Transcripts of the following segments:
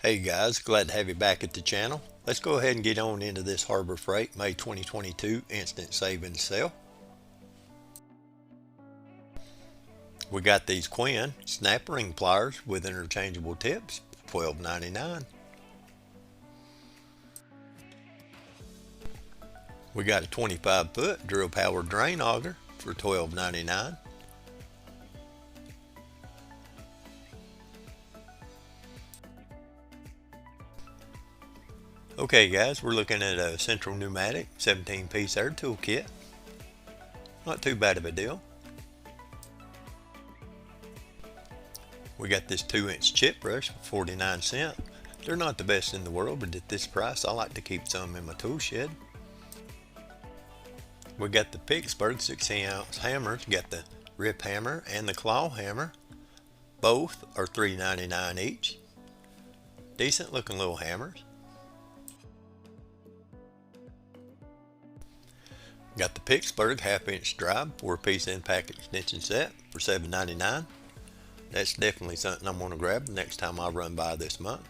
Hey guys, glad to have you back at the channel. Let's go ahead and get on into this Harbor Freight May 2022 Instant Savings Sale. We got these Quinn snap ring pliers with interchangeable tips, $12.99. We got a 25-foot drill powered drain auger for $12.99. Okay guys, we're looking at a Central Pneumatic 17-piece air tool kit. Not too bad of a deal. We got this 2-inch chip brush for 49 cents. They're not the best in the world, but at this price I like to keep some in my tool shed. We got the Pittsburgh 16-ounce hammers. Got the rip hammer and the claw hammer. Both are $3.99 each. Decent looking little hammers. Got the Pittsburgh 1/2-inch drive 4-piece in-pack extension set for $7.99. That's definitely something I'm going to grab the next time I run by this month.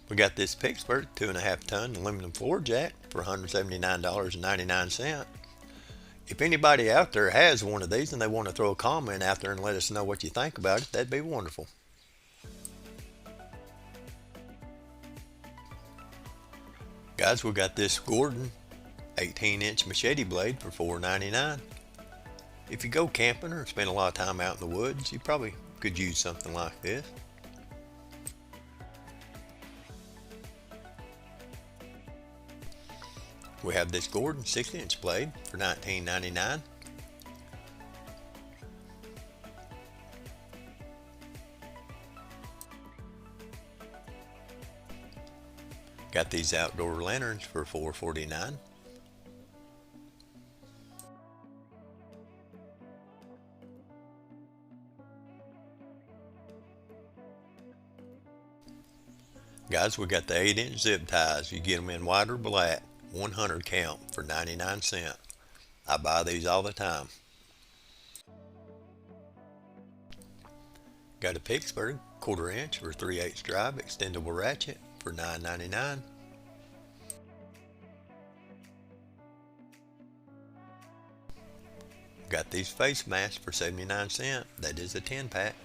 We got this Pittsburgh 2.5-ton aluminum floor jack for $179.99. If anybody out there has one of these and they want to throw a comment out there and let us know what you think about it, that'd be wonderful. Guys, we got this Gordon 18-inch machete blade for $4.99. If you go camping or spend a lot of time out in the woods, you probably could use something like this. We have this Gordon 6-inch blade for $19.99. Got these outdoor lanterns for $4.49. Guys, we got the 8-inch zip ties. You get them in white or black, 100 count for 99 cents. I buy these all the time. Got a Pittsburgh 1/4 inch or 3/8 drive extendable ratchet for $9.99. Got these face masks for 79 cents. That is a 10-pack.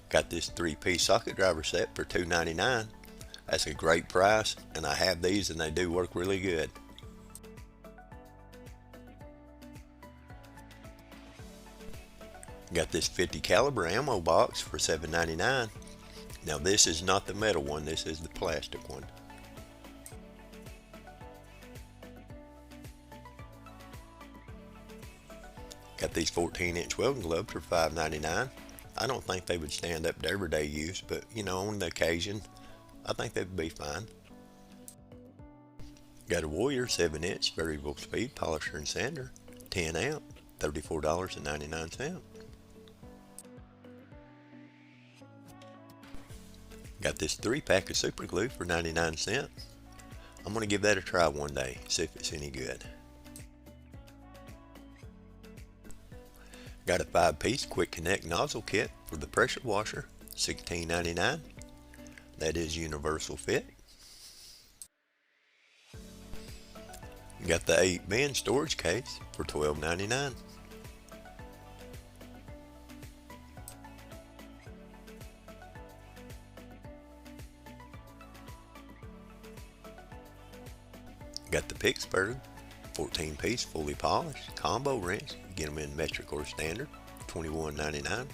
Got this 3-piece socket driver set for $2.99. That's a great price, and I have these and they do work really good. Got this 50 caliber ammo box for $7.99. Now this is not the metal one, this is the plastic one. Got these 14-inch welding gloves for $5.99. I don't think they would stand up to everyday use, but you know, on the occasion, I think they'd be fine. Got a Warrior 7-inch variable speed polisher and sander, 10 amp, $34.99. Got this 3-pack of super glue for 99 cents. I'm going to give that a try one day, see if it's any good. Got a 5-piece quick connect nozzle kit for the pressure washer, $16.99. That is universal fit. Got the 8-bin storage case for $12.99. Got the Pittsburgh 14-piece fully polished combo wrench. Get them in metric or standard, $21.99.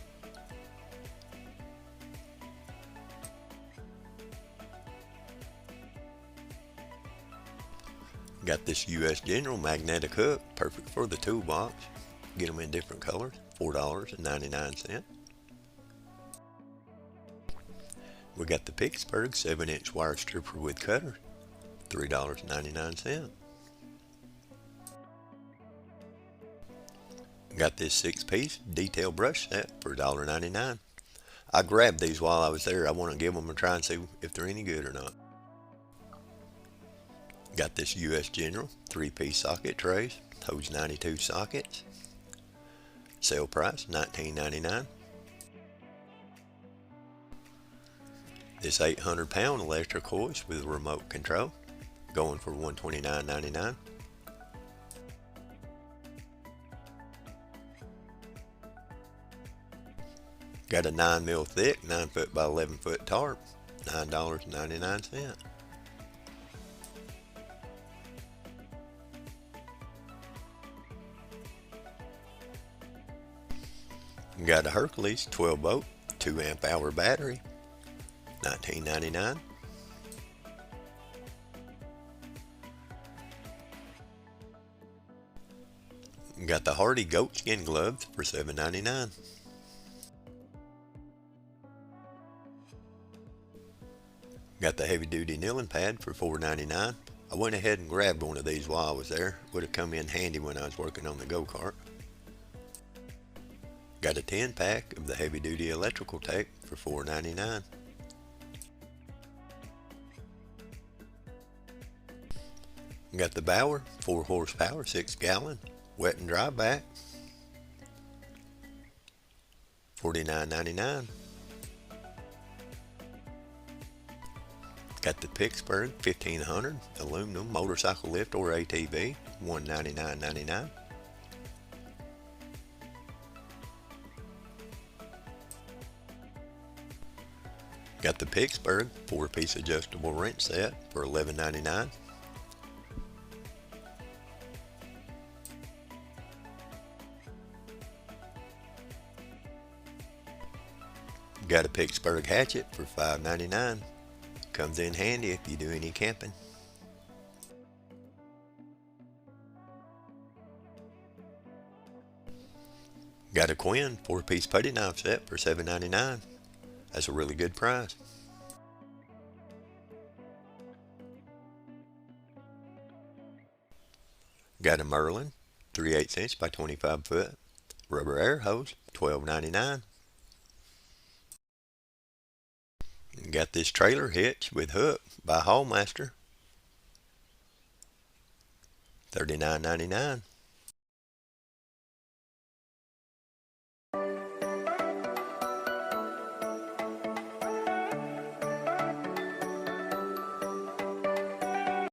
Got this US General magnetic hook, perfect for the toolbox. Get them in different colors, $4.99. We got the Pittsburgh 7-inch wire stripper with cutter, $3.99. Got this 6-piece detail brush set for $1.99. I grabbed these while I was there. I want to give them a try and see if they're any good or not. Got this US General 3-piece socket trays holds 92 sockets. Sale price $19.99. This 800-pound electric hoist with remote control, going for $129.99. Got a 9mm thick, 9-foot by 11-foot tarp, $9.99. Got a Hercules 12-volt, 2-amp-hour battery, $19.99. Got the Hardy goatskin gloves for $7.99. Got the heavy duty kneeling pad for $4.99. I went ahead and grabbed one of these while I was there. Would have come in handy when I was working on the go-kart. Got a 10-pack of the heavy duty electrical tape for $4.99. Got the Bauer 4 horsepower 6-gallon wet and dry vac, $49.99. Got the Pittsburgh 1500 aluminum motorcycle lift or ATV, $199.99. Got the Pittsburgh 4-piece adjustable wrench set for $11.99. Got a Pittsburgh Hatchet for $5.99. Comes in handy if you do any camping. Got a Quinn 4-piece putty knife set for $7.99. That's a really good price. Got a Merlin 3/8 inch by 25 foot rubber air hose, $12.99. Got this trailer hitch with hook by Hallmaster, $39.99.